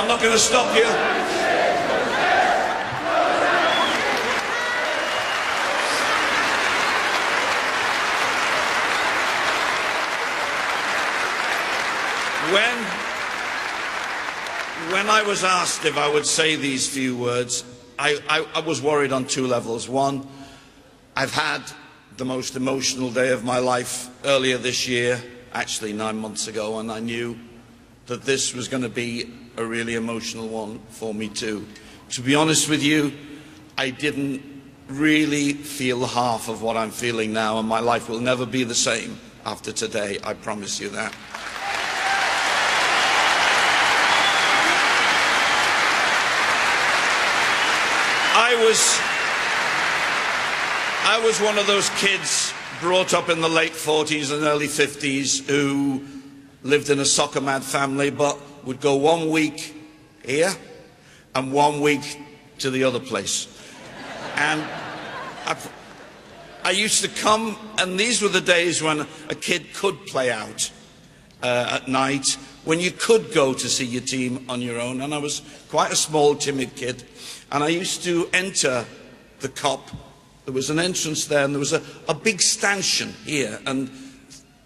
I'm not going to stop you. When I was asked if I would say these few words, I was worried on two levels. One, I've had the most emotional day of my life earlier this year, actually 9 months ago, and I knew that this was going to be a really emotional one for me too. To be honest with you, I didn't really feel half of what I'm feeling now, and my life will never be the same after today, I promise you that. I was one of those kids brought up in the late 40s and early 50s who lived in a soccer-mad family, but would go 1 week here and 1 week to the other place. And I used to come, and these were the days when a kid could play out at night, when you could go to see your team on your own. And I was quite a small, timid kid. And I used to enter the Kop. There was an entrance there, and there was a big stanchion here. And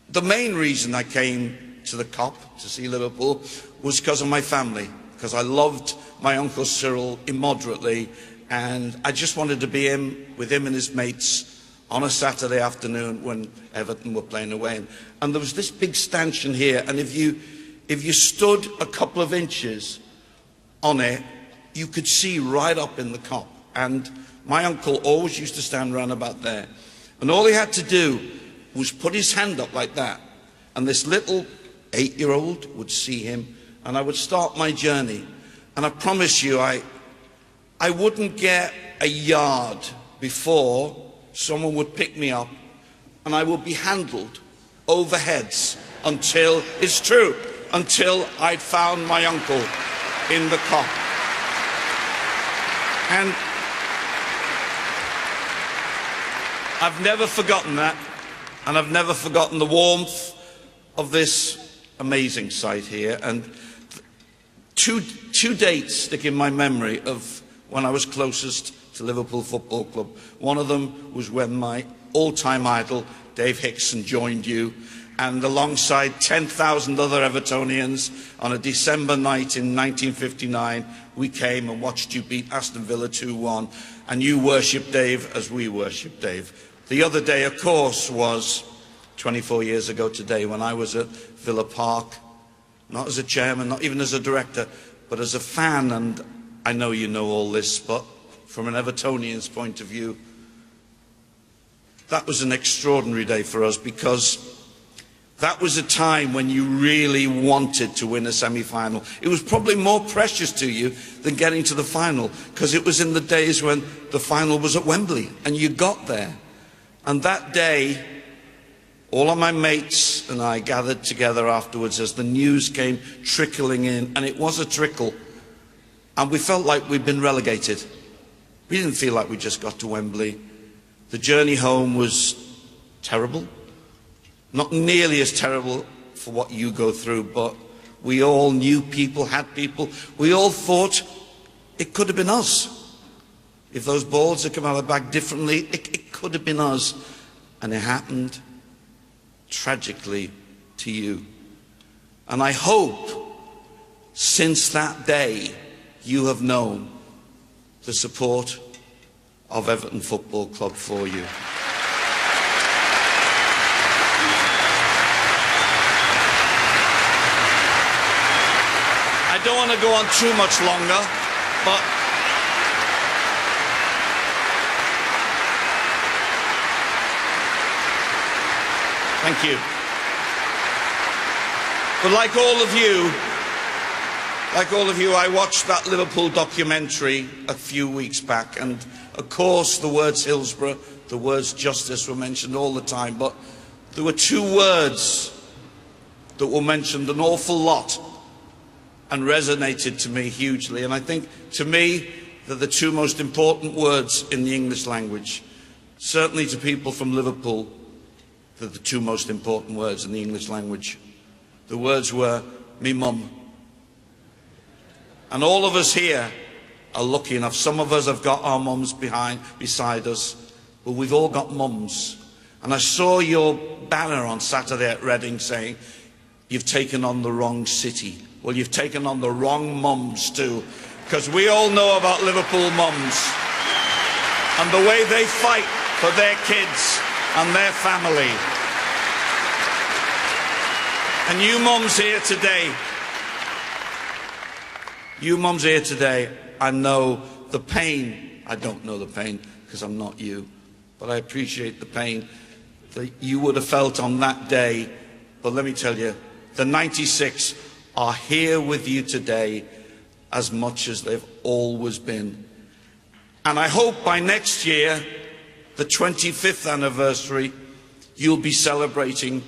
the main reason I came to the Kop to see Liverpool was because of my family, because I loved my Uncle Cyril immoderately, and I just wanted to be with him and his mates on a Saturday afternoon when Everton were playing away. And there was this big stanchion here, and if you stood a couple of inches on it, you could see right up in the Kop. And my uncle always used to stand round about there. And all he had to do was put his hand up like that. And this little 8-year-old would see him, and I would start my journey. And I promise you, I wouldn't get a yard before someone would pick me up, and I would be handled over heads until, it's true, until I'd found my uncle in the Kop. And I've never forgotten that, and I've never forgotten the warmth of this amazing site here. And two dates stick in my memory of when I was closest to Liverpool Football Club. One of them was when my all-time idol, Dave Hickson, joined you, and alongside 10,000 other Evertonians on a December night in 1959, we came and watched you beat Aston Villa 2-1, and you worshipped Dave as we worshipped Dave. The other day, of course, was 24 years ago today, when I was at Villa Park, not as a chairman, not even as a director, but as a fan. And I know you know all this, but from an Evertonian's point of view, that was an extraordinary day for us, because that was a time when you really wanted to win a semi-final. It was probably more precious to you than getting to the final, because it was in the days when the final was at Wembley, and you got there. And that day, all of my mates and I gathered together afterwards as the news came trickling in, and it was a trickle, and we felt like we'd been relegated. We didn't feel like we just got to Wembley. The journey home was terrible. Not nearly as terrible for what you go through, but we all knew people, had people. We all thought it could have been us. If those balls had come out of the bag differently, it could have been us. And it happened tragically to you. And I hope since that day you have known the support of Everton Football Club for you. I don't want to go on too much longer, but thank you. But like all of you, I watched that Liverpool documentary a few weeks back, and of course the words Hillsborough, the words justice were mentioned all the time, but there were two words that were mentioned an awful lot and resonated to me hugely. And I think, to me, they're the two most important words in the English language. Certainly to people from Liverpool, they're the two most important words in the English language. The words were, me mum. And all of us here are lucky enough. Some of us have got our mums beside us, but we've all got mums. And I saw your banner on Saturday at Reading saying, you've taken on the wrong city. Well, you've taken on the wrong mums too, because we all know about Liverpool mums and the way they fight for their kids and their family. And you mums here today, I know the pain. I don't know the pain because I'm not you, but I appreciate the pain that you would have felt on that day. But let me tell you, the 96 are here with you today as much as they've always been. And I hope by next year, the 25th anniversary, you'll be celebrating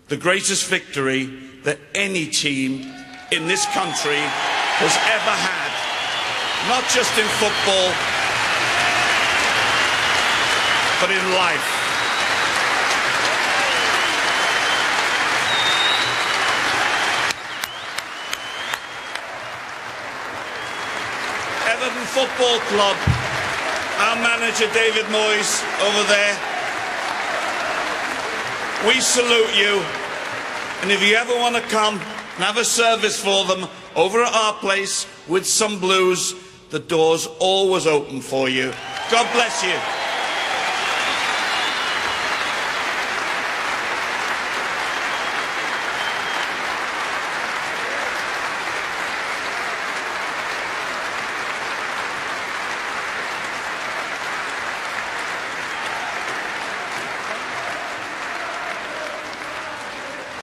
the greatest victory that any team in this country has ever had. Not just in football, but in life. Everton Football Club, our manager David Moyes over there, we salute you. And if you ever want to come and have a service for them over at our place with some blues, the door's always open for you. God bless you.